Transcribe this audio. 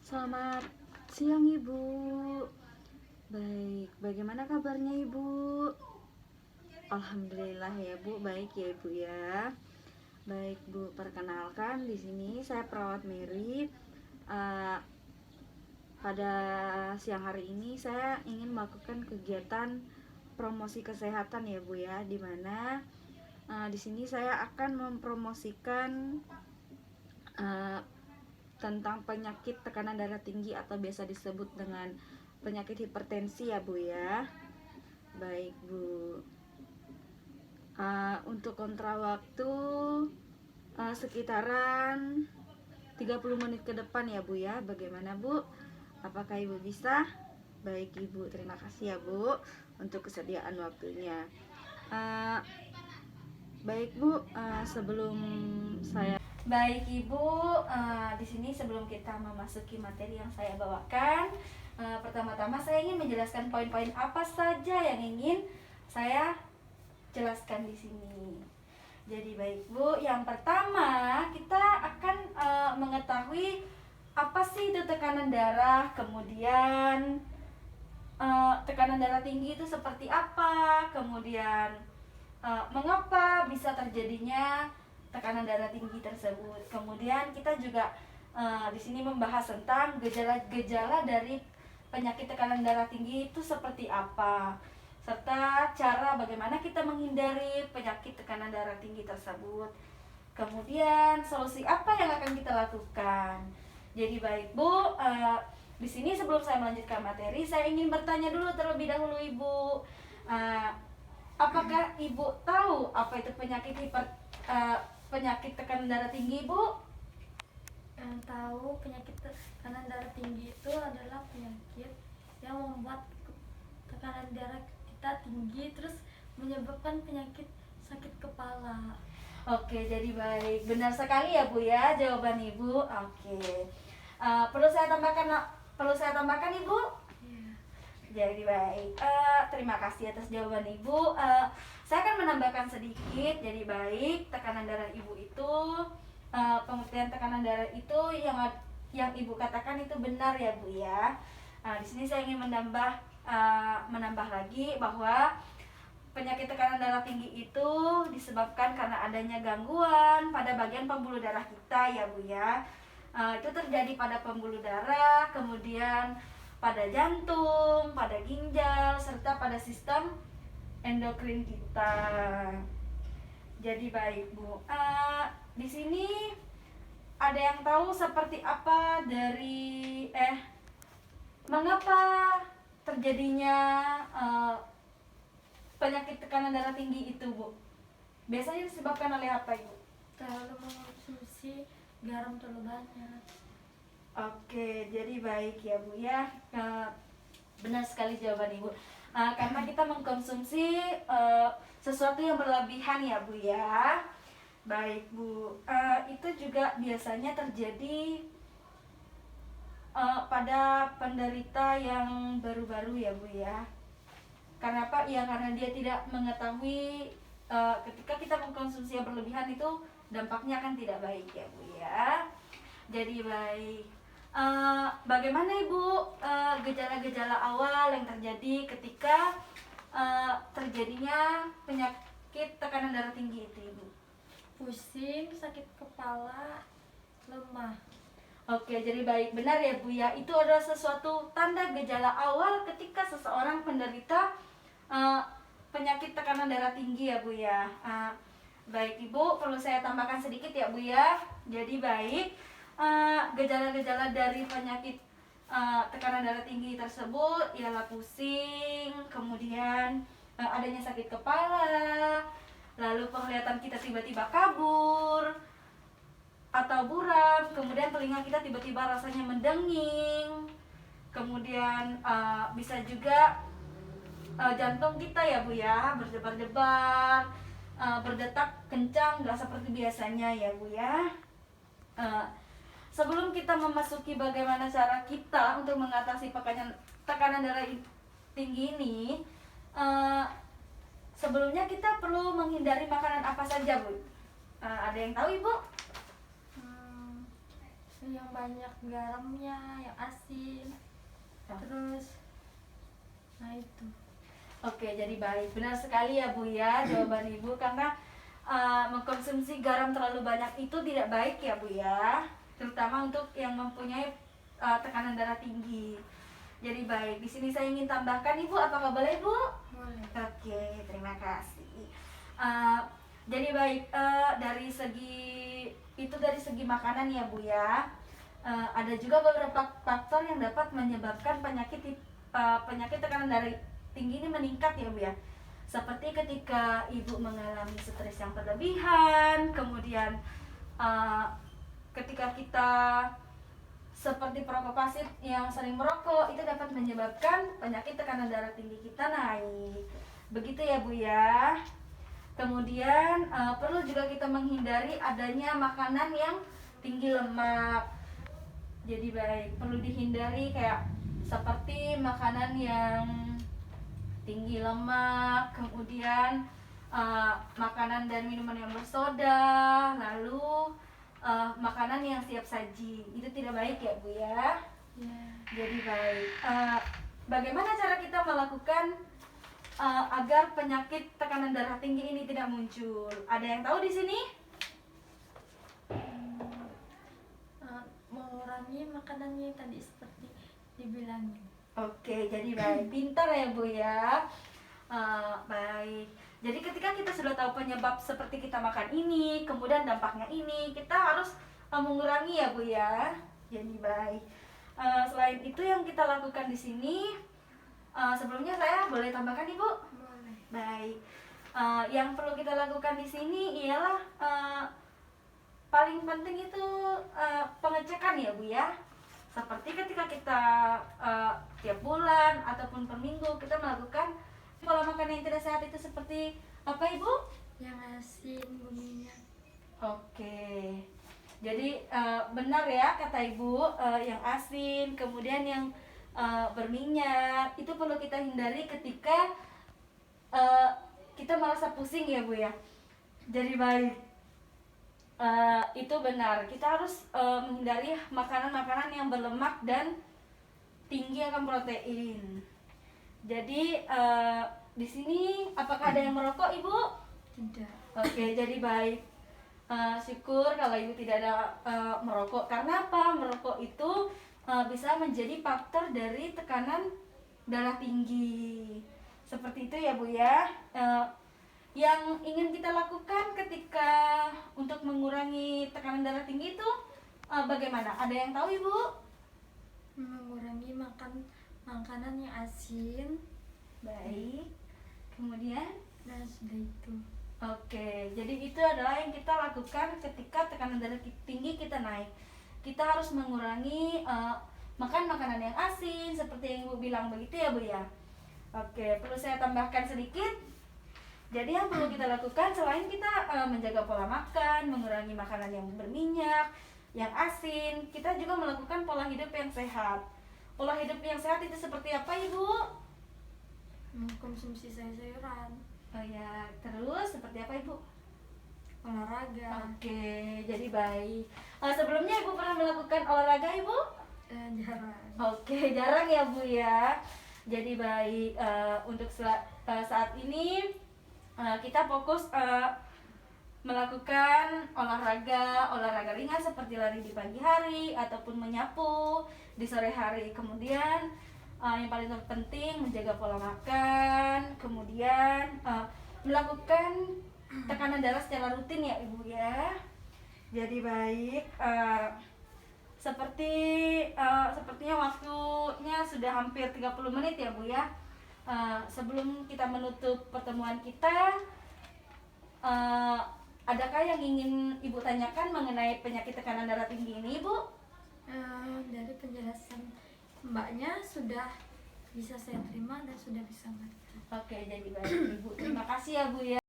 Selamat siang Ibu. Baik, bagaimana kabarnya Ibu? Alhamdulillah ya Bu, baik ya Ibu ya. Baik Bu, perkenalkan di sini saya perawat Mary. Pada siang hari ini saya ingin melakukan kegiatan promosi kesehatan ya Bu ya, di mana di sini saya akan mempromosikan tentang penyakit tekanan darah tinggi atau biasa disebut dengan penyakit hipertensi ya Bu ya. Baik Bu, untuk kontra waktu sekitaran 30 menit ke depan ya Bu ya. Bagaimana Bu? Apakah Ibu bisa? Baik Ibu, terima kasih ya Bu untuk kesediaan waktunya. Baik Bu, sebelum saya Baik Ibu, di sini sebelum kita memasuki materi yang saya bawakan, pertama-tama saya ingin menjelaskan poin-poin apa saja yang ingin saya jelaskan di sini. Jadi baik Bu, yang pertama kita akan mengetahui apa sih itu tekanan darah, kemudian tekanan darah tinggi itu seperti apa, kemudian mengapa bisa terjadinya tekanan darah tinggi tersebut. Kemudian kita juga di sini membahas tentang gejala-gejala dari penyakit tekanan darah tinggi itu seperti apa, serta cara bagaimana kita menghindari penyakit tekanan darah tinggi tersebut. Kemudian solusi apa yang akan kita lakukan. Jadi baik Bu, di sini sebelum saya melanjutkan materi, saya ingin bertanya dulu terlebih dahulu Ibu. Apakah Ibu tahu apa itu penyakit tekanan darah tinggi, Bu? Yang tahu penyakit tekanan darah tinggi itu adalah penyakit yang membuat tekanan darah kita tinggi, terus menyebabkan penyakit sakit kepala. Oke, jadi baik, benar sekali ya Bu ya jawaban Ibu. Oke, perlu saya tambahkan Ibu? Yeah. Jadi baik, terima kasih atas jawaban Ibu. Saya akan menambahkan sedikit. Jadi baik, tekanan darah Ibu itu, pengertian tekanan darah itu yang Ibu katakan itu benar ya Bu ya. Di sini saya ingin menambah lagi bahwa penyakit tekanan darah tinggi itu disebabkan karena adanya gangguan pada bagian pembuluh darah kita ya Bu ya. Itu terjadi pada pembuluh darah, kemudian pada jantung, pada ginjal, serta pada sistem endokrin kita. Jadi baik Bu, di sini ada yang tahu seperti apa dari mengapa terjadinya penyakit tekanan darah tinggi itu Bu? Biasanya disebabkan oleh apa Ibu? Terlalu mengonsumsi garam terlalu banyak. Oke, jadi baik ya Bu ya. Benar sekali jawaban Ibu. Karena kita mengkonsumsi sesuatu yang berlebihan ya Bu ya. Baik Bu, itu juga biasanya terjadi pada penderita yang baru-baru ya Bu ya. Karena apa? Ya karena dia tidak mengetahui ketika kita mengkonsumsi yang berlebihan itu dampaknya akan tidak baik ya Bu ya. Jadi baik, bagaimana Ibu gejala-gejala awal yang terjadi ketika terjadinya penyakit tekanan darah tinggi itu Ibu? Pusing, sakit kepala, lemah. Oke, jadi baik, benar ya Bu ya. Itu adalah sesuatu tanda gejala awal ketika seseorang menderita penyakit tekanan darah tinggi ya Bu ya. Baik Ibu, perlu saya tambahkan sedikit ya Bu ya. Jadi baik, gejala-gejala dari penyakit tekanan darah tinggi tersebut ialah pusing, kemudian adanya sakit kepala, lalu penglihatan kita tiba-tiba kabur atau buram, kemudian telinga kita tiba-tiba rasanya mendenging, kemudian bisa juga jantung kita ya Bu ya berdebar-debar, berdetak kencang, nggak seperti biasanya ya Bu ya. Sebelum kita memasuki bagaimana cara kita untuk mengatasi tekanan darah tinggi ini, sebelumnya kita perlu menghindari makanan apa saja Bu? Ada yang tahu Ibu? yang banyak garamnya, yang asin. Oh. Terus nah itu. Oke, jadi baik. Benar sekali ya Bu ya jawaban Ibu, karena mengkonsumsi garam terlalu banyak itu tidak baik ya Bu ya, terutama untuk yang mempunyai tekanan darah tinggi. Jadi baik. Di sini saya ingin tambahkan Ibu, apakah boleh Bu? Boleh. Oke, terima kasih. Jadi baik, dari segi makanan ya Bu ya. Ada juga beberapa faktor yang dapat menyebabkan penyakit tekanan darah tinggi ini meningkat ya Bu ya. Seperti ketika Ibu mengalami stres yang berlebihan, kemudian ketika kita seperti perokok pasif yang sering merokok, itu dapat menyebabkan penyakit tekanan darah tinggi kita naik. Begitu ya Bu ya. Kemudian perlu juga kita menghindari adanya makanan yang tinggi lemak. Jadi baik, perlu dihindari kayak seperti makanan yang tinggi lemak, kemudian makanan dan minuman yang bersoda, lalu makanan yang siap saji. Itu tidak baik ya Bu ya. Ya. Jadi baik. Bagaimana cara kita melakukan agar penyakit tekanan darah tinggi ini tidak muncul? Ada yang tahu di sini? Mengurangi makanannya tadi seperti dibilangin. Oke, jadi baik. Pintar ya Bu ya. Baik. Jadi ketika kita sudah tahu penyebab seperti kita makan ini, kemudian dampaknya ini, kita harus mengurangi ya Bu ya. Jadi baik. Selain itu yang kita lakukan di sini, sebelumnya saya boleh tambahkan Ibu? Boleh. Baik. Yang perlu kita lakukan di sini ialah paling penting itu pengecekan ya Bu ya. Seperti ketika kita tiap bulan ataupun per minggu kita melakukan pola makan yang tidak sehat, itu seperti apa Ibu? Yang asin, berminyak. Oke. Jadi benar ya kata Ibu, yang asin, kemudian yang berminyak, itu perlu kita hindari ketika kita merasa pusing ya Bu ya. Jadi baik, itu benar, kita harus menghindari makanan-makanan yang berlemak dan tinggi akan protein. Jadi di sini apakah ada yang merokok Ibu? Tidak. Oke, jadi baik. Syukur kalau Ibu tidak ada merokok. Karena apa? Merokok itu bisa menjadi faktor dari tekanan darah tinggi. Seperti itu ya Bu ya. Yang ingin kita lakukan ketika untuk mengurangi tekanan darah tinggi itu bagaimana? Ada yang tahu Ibu? Mengurangi makanan yang asin. Baik. Kemudian? Dan sudah itu. Oke, jadi itu adalah yang kita lakukan ketika tekanan darah tinggi kita naik. Kita harus mengurangi makan makanan yang asin seperti yang Ibu bilang, begitu ya Bu ya. Oke, perlu saya tambahkan sedikit. Jadi yang perlu kita lakukan selain kita menjaga pola makan, mengurangi makanan yang berminyak, yang asin, kita juga melakukan pola hidup yang sehat. Pola hidup yang sehat itu seperti apa Ibu? Mengkonsumsi sayur-sayuran. Oh ya, terus seperti apa Ibu? Olahraga. Oke, jadi baik. Sebelumnya Ibu pernah melakukan olahraga Ibu? Jarang. Oke, jarang ya Bu ya. Jadi baik, untuk saat ini kita fokus melakukan olahraga ringan seperti lari di pagi hari ataupun menyapu di sore hari. Kemudian yang paling penting menjaga pola makan, kemudian melakukan tekanan darah secara rutin ya Ibu ya. Jadi baik, sepertinya waktunya sudah hampir 30 menit ya Bu ya. Sebelum kita menutup pertemuan kita, adakah yang ingin Ibu tanyakan mengenai penyakit tekanan darah tinggi ini Ibu? Dari penjelasan Mbaknya sudah bisa saya terima dan sudah bisa mengerti. Oke, jadi baik Ibu. Terima kasih ya Bu ya.